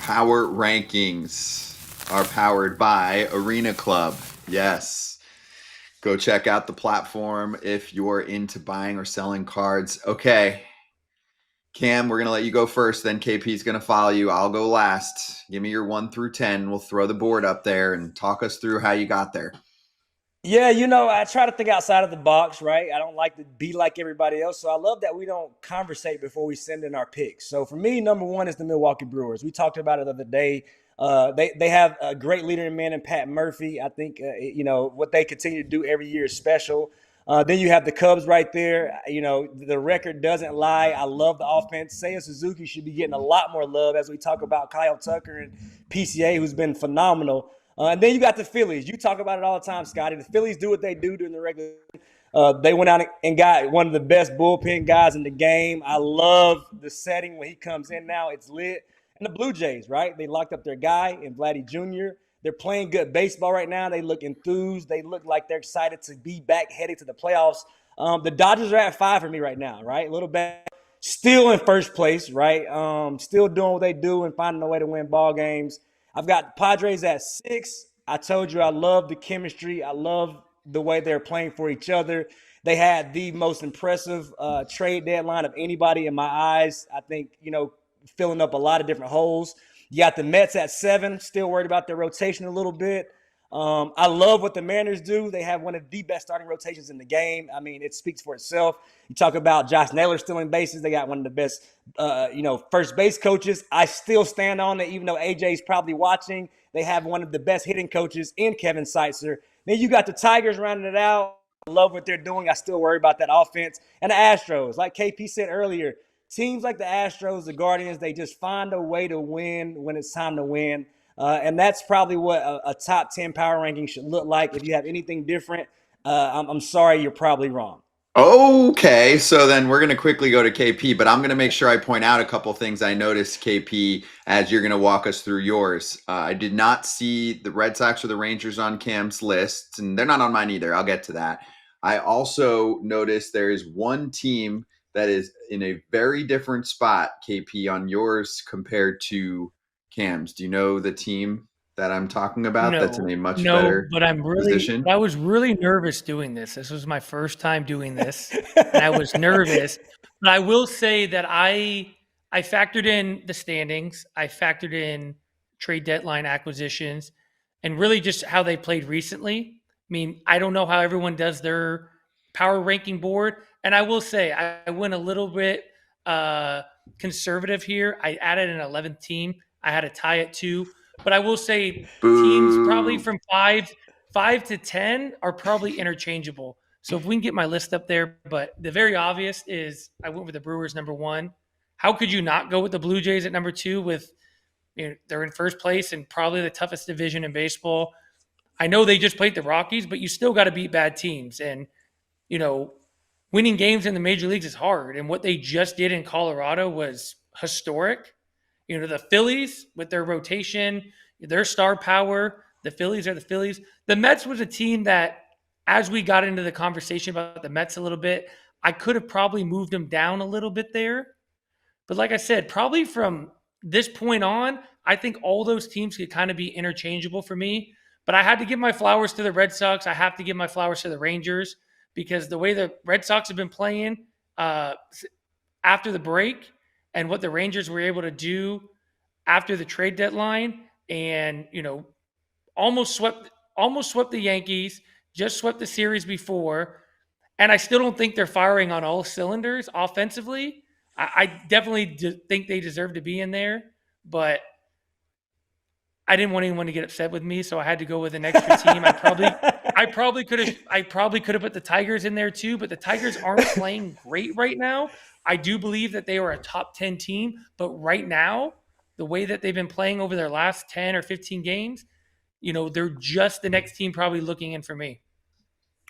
Power Rankings are powered by Arena Club. Yes. Go check out the platform if you're into buying or selling cards. Okay. Cam, we're going to let you go first. Then KP is going to follow you. I'll go last. Give me your 1 through 10. We'll throw the board up there and talk us through how you got there. Yeah, I try to think outside of the box, right? I don't like to be like everybody else. So I love that we don't conversate before we send in our picks. So for me, number one is the Milwaukee Brewers. We talked about it the other day. They have a great leader in man in Pat Murphy. I think, what they continue to do every year is special. Then you have the Cubs right there. The record doesn't lie. I love the offense. Seiya Suzuki should be getting a lot more love as we talk about Kyle Tucker and PCA, who's been phenomenal. And then you got the Phillies. You talk about it all the time, Scotty. The Phillies do what they do during the regular season. They went out and got one of the best bullpen guys in the game. I love the setting when he comes in now. It's lit. And the Blue Jays, right? They locked up their guy in Vladdy Jr. They're playing good baseball right now. They look enthused. They look like they're excited to be back headed to the playoffs. The Dodgers are at 5 for me right now, right? A little bit. Still in first place, right? Still doing what they do and finding a way to win ball games. I've got Padres at 6. I told you I love the chemistry. I love the way they're playing for each other. They had the most impressive trade deadline of anybody in my eyes. I think, filling up a lot of different holes. You got the Mets at 7, still worried about their rotation a little bit. I love what the Mariners do. They have one of the best starting rotations in the game. I mean, it speaks for itself. You talk about Josh Naylor stealing bases. They got one of the best, first base coaches. I still stand on it, even though AJ's probably watching. They have one of the best hitting coaches in Kevin Seitzer. Then you got the Tigers rounding it out. I love what they're doing. I still worry about that offense. And the Astros, like KP said earlier, teams like the Astros, the Guardians, they just find a way to win when it's time to win. And that's probably what a top 10 power ranking should look like. If you have anything different, I'm sorry, you're probably wrong. Okay, so then we're going to quickly go to KP, but I'm going to make sure I point out a couple things I noticed, KP, as you're going to walk us through yours. I did not see the Red Sox or the Rangers on Cam's list, and they're not on mine either. I'll get to that. I also noticed there is one team that is in a very different spot, KP, on yours compared to Cam's. Do you know the team that I'm talking about that's in a much better but position? I was really nervous doing this. This was my first time doing this, and I was nervous. But I will say that I factored in the standings, I factored in trade deadline acquisitions, and really just how they played recently. I mean, I don't know how everyone does their power ranking board, and I will say I went a little bit conservative here. I added an 11th team. I had a tie at 2. But I will say teams probably from 5 to 10 are probably interchangeable. So if we can get my list up there, but the very obvious is I went with the Brewers number 1. How could you not go with the Blue Jays at number 2 with they're in first place and probably the toughest division in baseball. I know they just played the Rockies, but you still got to beat bad teams. And, winning games in the major leagues is hard. And what they just did in Colorado was historic. The Phillies with their rotation, their star power, the Phillies are the Phillies. The Mets was a team that, as we got into the conversation about the Mets a little bit, I could have probably moved them down a little bit there. But like I said, probably from this point on, I think all those teams could kind of be interchangeable for me. But I had to give my flowers to the Red Sox. I have to give my flowers to the Rangers because the way the Red Sox have been playing after the break, and what the Rangers were able to do after the trade deadline and, almost swept the Yankees, just swept the series before. And I still don't think they're firing on all cylinders offensively. I definitely think they deserve to be in there, but I didn't want anyone to get upset with me, so I had to go with an extra team. I probably could have put the Tigers in there too, but the Tigers aren't playing great right now. I do believe that they are a top 10 team, but right now, the way that they've been playing over their last 10 or 15 games, they're just the next team probably looking in for me.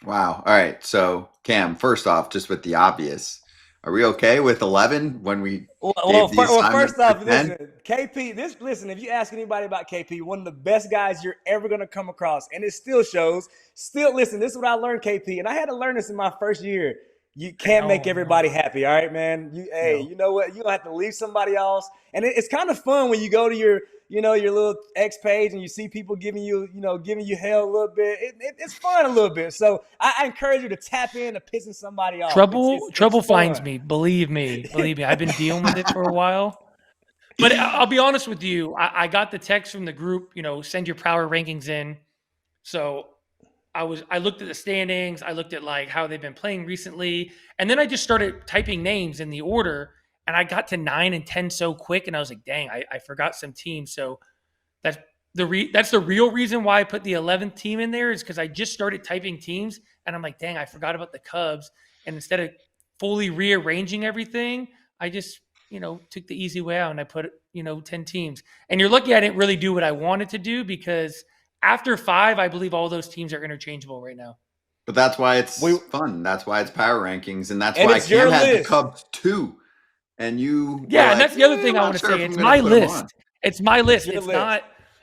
Wow. All right. So, Cam, first off, just with the obvious, are we okay with 11 when we gave the assignment first off, for 10? listen, KP, listen, if you ask anybody about KP, one of the best guys you're ever going to come across, and it still shows. Listen, this is what I learned, KP, and I had to learn this in my first year. You I can't make know. everybody happy, all right, man. Hey, No. you know what? You don't have to leave somebody else. And it's kind of fun when you go to your, your little X page and you see people giving you hell a little bit. It's fun a little bit. So I encourage you to tap in to pissing somebody off. It's Trouble finds fun. me. Believe me. Believe me. I've been dealing with it for a while. But I'll be honest with you. I got the text from the group, send your power rankings in. So I looked at the standings, I looked at like how they've been playing recently, and then I just started typing names in the order, and I got to 9 and 10 so quick, and I was like, dang, I forgot some teams. So that's that's the real reason why I put the 11th team in there, is because I just started typing teams, and I'm like, dang, I forgot about the Cubs. And instead of fully rearranging everything, I just took the easy way out and I put 10 teams. And you're lucky I didn't really do what I wanted to do, because after 5, I believe all those teams are interchangeable right now. But that's why We it's fun. That's why it's power rankings, and that's and why it's your Cam had the list. Cubs 2, and you were Yeah, and like, that's the other I'm thing I want not to sure say. if I'm It's going to my put him on. list. It's my It's list. your It's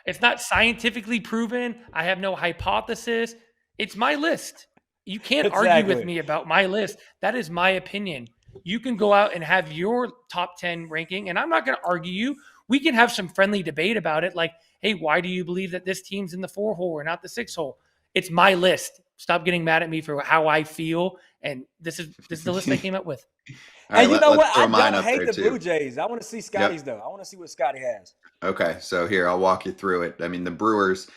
list. not scientifically proven. I have no hypothesis. It's my list. You can't argue with Exactly. me about my list. That is my opinion. You can go out and have your top 10 ranking, and I'm not going to argue you. We can have some friendly debate about it. Like, hey, why do you believe that this team's in the 4 hole or not the 6 hole? It's my list. Stop getting mad at me for how I feel. And this is the list I came up with. All right, And you know let's what? I throw mine don't up hate there the too. Blue Jays. I want to see Scotty's Yep. though. I want to see what Scotty has. Okay, so here, I'll walk you through it. I mean, the Brewers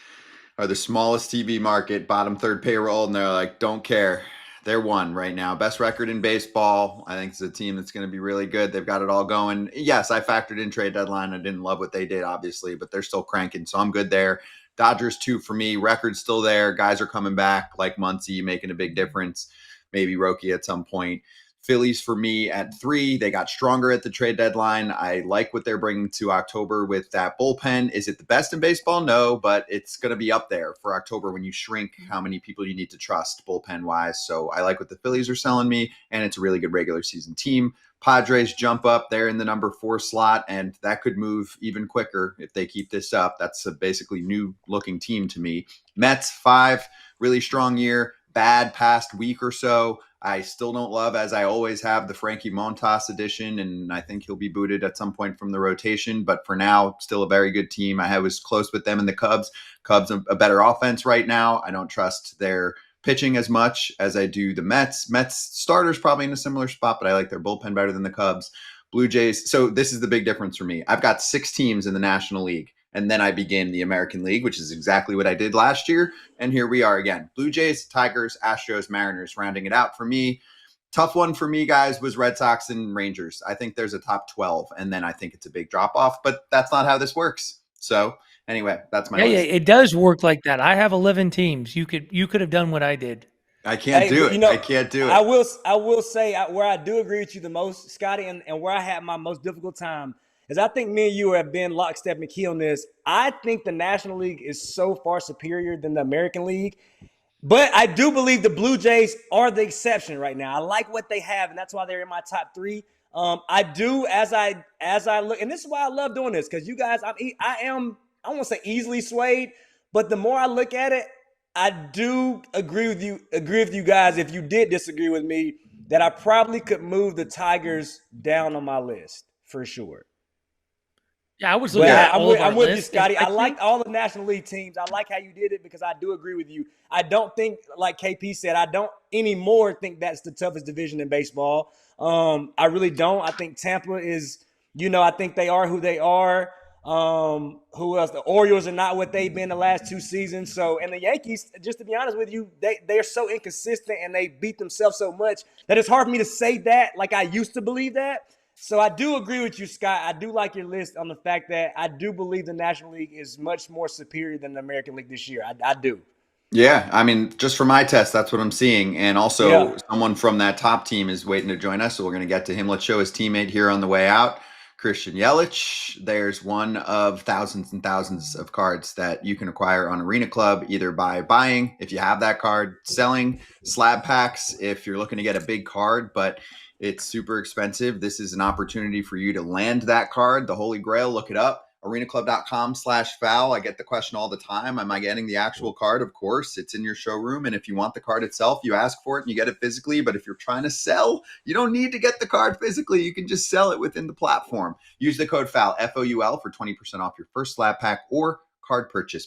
are the smallest TV market, bottom third payroll, and they're like, don't care. They're 1 right now. Best record in baseball. I think it's a team that's going to be really good. They've got it all going. Yes, I factored in trade deadline. I didn't love what they did, obviously, but they're still cranking, so I'm good there. Dodgers 2 for me. Record's still there. Guys are coming back, like Muncy, making a big difference. Maybe Roki at some point. Phillies for me at 3. They got stronger at the trade deadline. I like what they're bringing to October with that bullpen. Is it the best in baseball? No, but it's going to be up there for October when you shrink how many people you need to trust bullpen wise. So I like what the Phillies are selling me, and it's a really good regular season team. Padres jump up. They're in the number 4 slot, and that could move even quicker if they keep this up. That's a basically new looking team to me. Mets 5, really strong year. Bad past week or so. I still don't love, as I always have, the Frankie Montas edition, and I think he'll be booted at some point from the rotation. But for now, still a very good team. I was close with them in the Cubs. Cubs a better offense right now. I don't trust their pitching as much as I do the Mets. Mets starters probably in a similar spot, but I like their bullpen better than the Cubs. Blue Jays. So this is the big difference for me. I've got 6 teams in the National League, and then I begin the American League, which is exactly what I did last year. And here we are again. Blue Jays, Tigers, Astros, Mariners, rounding it out for me. Tough one for me, guys, was Red Sox and Rangers. I think there's a top 12, and then I think it's a big drop-off, but that's not how this works. So anyway, that's my Yeah, list. it does work like that. I have 11 teams. You could have done what I did. I can't do it. I can't do it. I will say where I do agree with you the most, Scotty, and where I had my most difficult time is I think me and you have been lockstep and key on this. I think the National League is so far superior than the American League. But I do believe the Blue Jays are the exception right now. I like what they have, and that's why they're in my top 3. I do as I look, and this is why I love doing this, because you guys, I don't want to say easily swayed, but the more I look at it, I do agree with you guys. If you did disagree with me, that I probably could move the Tigers down on my list for sure. Yeah, I was looking at all of our I'm with you, lists, Scotty. I liked all the National League teams. I like how you did it because I do agree with you. I don't think, like KP said, I don't anymore think that's the toughest division in baseball. I really don't. I think Tampa is, I think they are who they are. Who else? The Orioles are not what they've been the last 2 seasons. So, and the Yankees, just to be honest with you, they're so inconsistent and they beat themselves so much that it's hard for me to say that like I used to believe that. So I do agree with you, Scott. I do like your list on the fact that I do believe the National League is much more superior than the American League this year. I do. Yeah, I mean, just for my test, that's what I'm seeing. And also, someone from that top team is waiting to join us, so we're going to get to him. Let's show his teammate here on the way out, Christian Yelich. There's one of thousands and thousands of cards that you can acquire on Arena Club, either by buying, if you have that card, selling slab packs, if you're looking to get a big card, but it's super expensive. This is an opportunity for you to land that card, the Holy Grail. Look it up. arenaclub.com/foul. I get the question all the time. Am I getting the actual card? Of course, it's in your showroom. And if you want the card itself, you ask for it and you get it physically. But if you're trying to sell, you don't need to get the card physically. You can just sell it within the platform. Use the code FOUL, FOUL, for 20% off your first slab pack or card purchase.